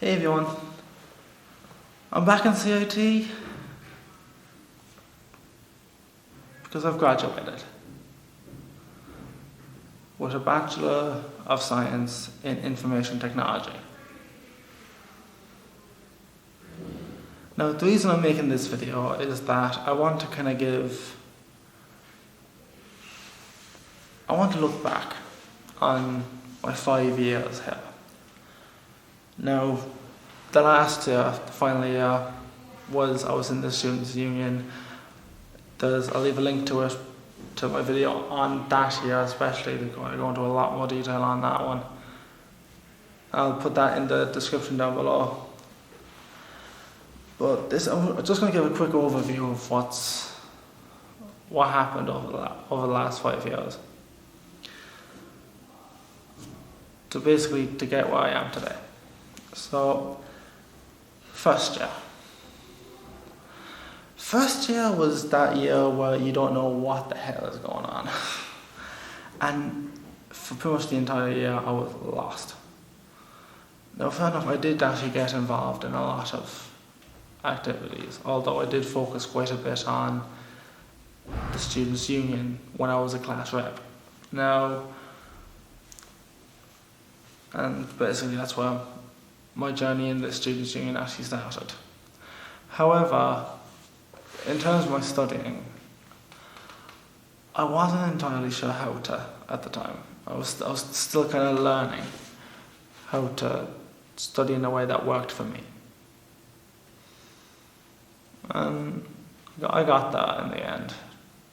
Hey everyone, I'm back in CIT because I've graduated with a Bachelor of Science in Information Technology. Now the reason I'm making this video is that I want to look back on my 5 years here. Now, the last year, the final year, I was in the Students' Union. I'll leave a link to it, to my video on that year especially. I go into a lot more detail on that one. I'll put that in the description down below. But I'm just going to give a quick overview of what happened over the last 5 years. To get where I am today. So, first year was that year where you don't know what the hell is going on. And for pretty much the entire year I was lost. Now fair enough, I did actually get involved in a lot of activities, although I did focus quite a bit on the Students' Union when I was a class rep. Now, and basically that's where my journey in the Students' Union actually started. However, in terms of my studying, I wasn't entirely sure how to at the time. I was still kind of learning how to study in a way that worked for me. And I got that in the end.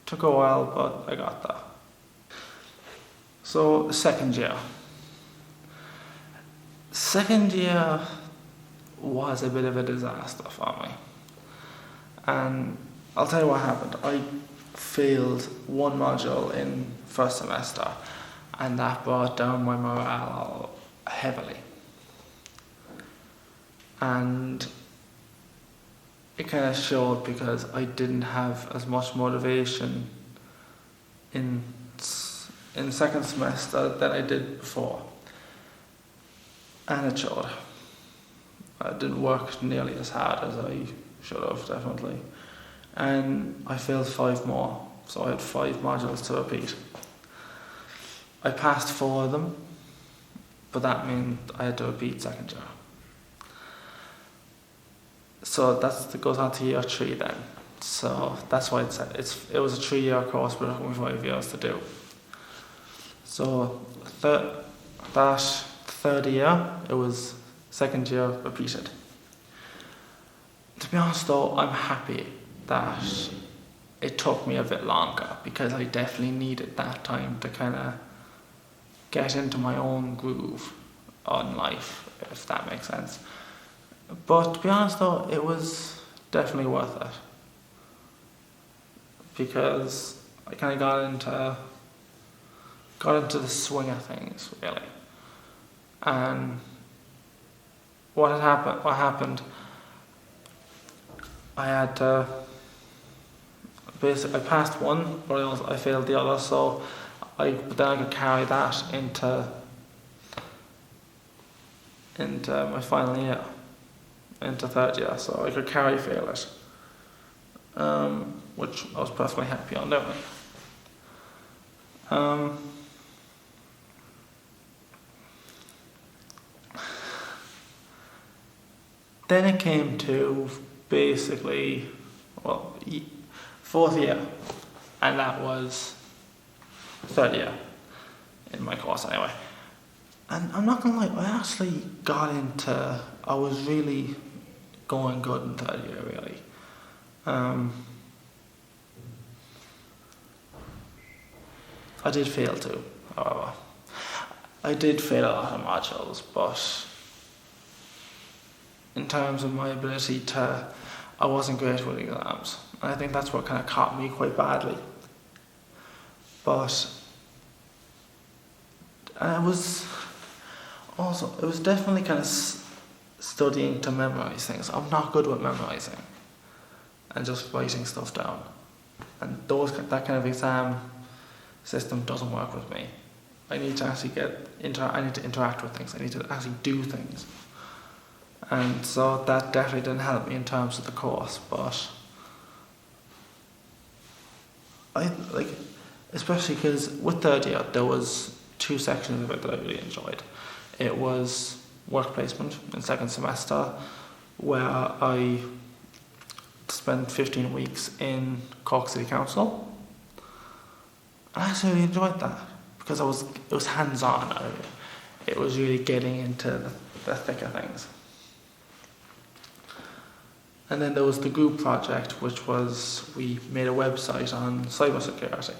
Took a while, but I got that. So, second year was a bit of a disaster for me. And I'll tell you what happened. I failed one module in first semester, and that brought down my morale heavily. And it kind of showed because I didn't have as much motivation in second semester than I did before. And it showed. I didn't work nearly as hard as I should have, definitely. And I failed 5 more, so I had 5 modules to repeat. I passed 4 of them, but that meant I had to repeat second year. So that goes on to year 3 then. So that's why it was a 3-year course, but it took me 5 years to do. So that third year, it was second year repeated. To be honest though, I'm happy that it took me a bit longer because I definitely needed that time to kind of get into my own groove on life, if that makes sense. But to be honest though, it was definitely worth it because I kind of got into the swing of things, really. And what happened, I had to, basically I passed one, but I failed the other, so then I could carry that into my final year, into third year, so I could fail it, which I was perfectly happy on doing. Then it came to basically, fourth year, and that was third year in my course anyway. And I'm not gonna lie, I was really going good in third year, really. I did fail too, however. I did fail a lot of modules, but in terms of my ability I wasn't great with exams. And I think that's what kind of caught me quite badly. But it was definitely kind of studying to memorize things. I'm not good with memorizing and just writing stuff down. And that kind of exam system doesn't work with me. I need to actually I need to interact with things. I need to actually do things. And so that definitely didn't help me in terms of the course, but I like, especially because with third year there was two sections of it that I really enjoyed. It was work placement in second semester, where I spent 15 weeks in Cork City Council. And I actually really enjoyed that because it was hands-on. It was really getting into the thick of things. And then there was the group project, which was we made a website on cybersecurity.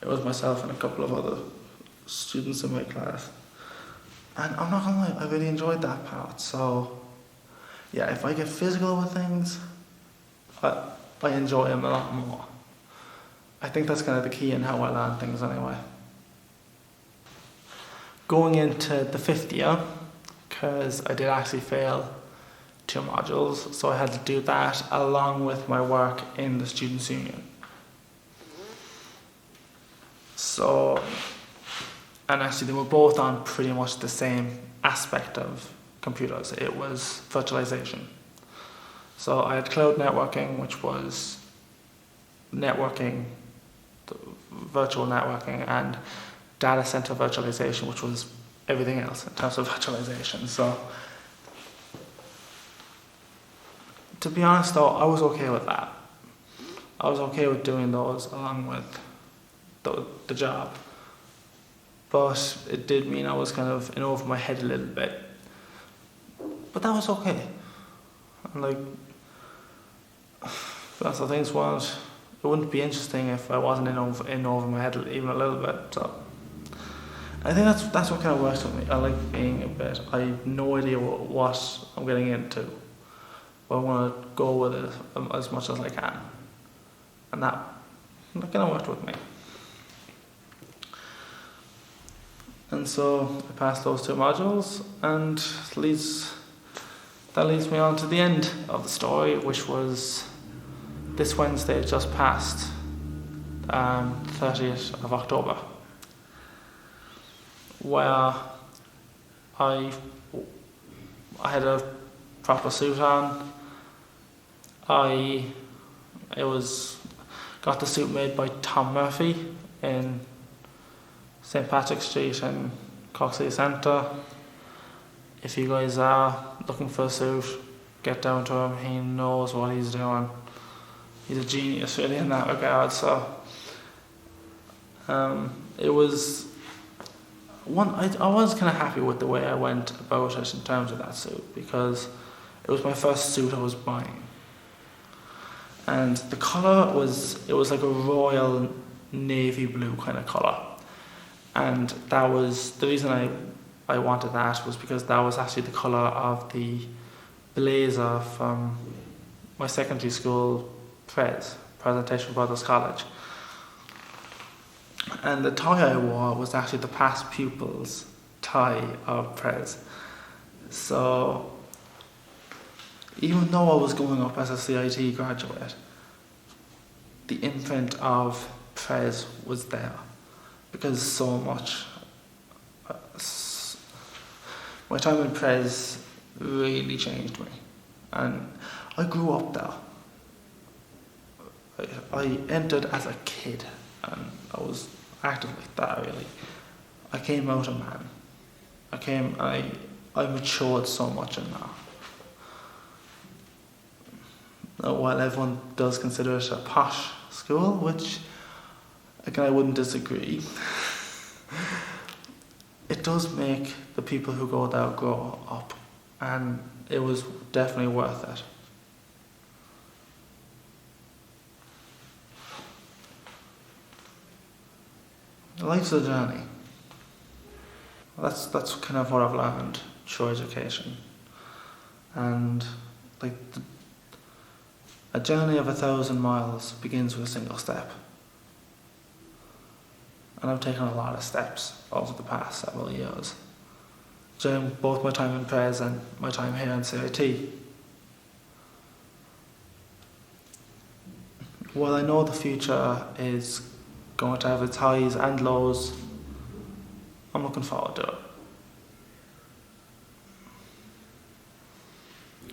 It was myself and a couple of other students in my class. And I'm not gonna lie, I really enjoyed that part. So yeah, if I get physical with things, I enjoy them a lot more. I think that's kind of the key in how I learn things anyway. Going into the fifth year, because I did actually fail 2 modules, so I had to do that along with my work in the Students' Union. So, and actually they were both on pretty much the same aspect of computers. It was virtualization. So I had cloud networking, which was networking, virtual networking, and data center virtualization, which was everything else in terms of virtualization. So to be honest though, I was okay with that. I was okay with doing those along with the job. But it did mean I was kind of in over my head a little bit. But that was okay. And like, that's the things was, it wouldn't be interesting if I wasn't in over my head even a little bit. So I think that's what kind of works with me. I like being a bit, I have no idea what I'm getting into, but I want to go with it as much as I can. And that kind of worked with me. And so I passed those 2 modules, and that leads me on to the end of the story, which was this Wednesday just passed, 30th of October, where I had a proper suit on. Got the suit made by Tom Murphy in St. Patrick's Street in Cork City Centre. If you guys are looking for a suit, get down to him. He knows what he's doing. He's a genius really in that regard. So it was one. I was kind of happy with the way I went about it in terms of that suit, because it was my first suit I was buying, and the colour was like a royal navy blue kind of colour. And that was the reason I wanted that, was because that was actually the colour of the blazer from my secondary school Presentation Brothers College. And the tie I wore was actually the past pupils tie of Prez. So even though I was going up as a CIT graduate, the imprint of Prez was there. Because so much, my time in Prez really changed me, and I grew up there. I entered as a kid, and I was active like that really. I came out a man. I matured so much in that. Now, while everyone does consider it a posh school, which again, I wouldn't disagree, it does make the people who go there grow up, and it was definitely worth it. Life's a journey. That's kind of what I've learned through education, and like a journey of 1,000 miles begins with a single step. And I've taken a lot of steps over the past several years, during both my time in Prez and my time here in CIT. While I know the future is going to have its highs and lows, I'm looking forward to it.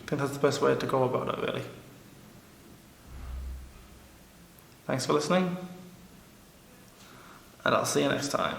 I think that's the best way to go about it, really. Thanks for listening, and I'll see you next time.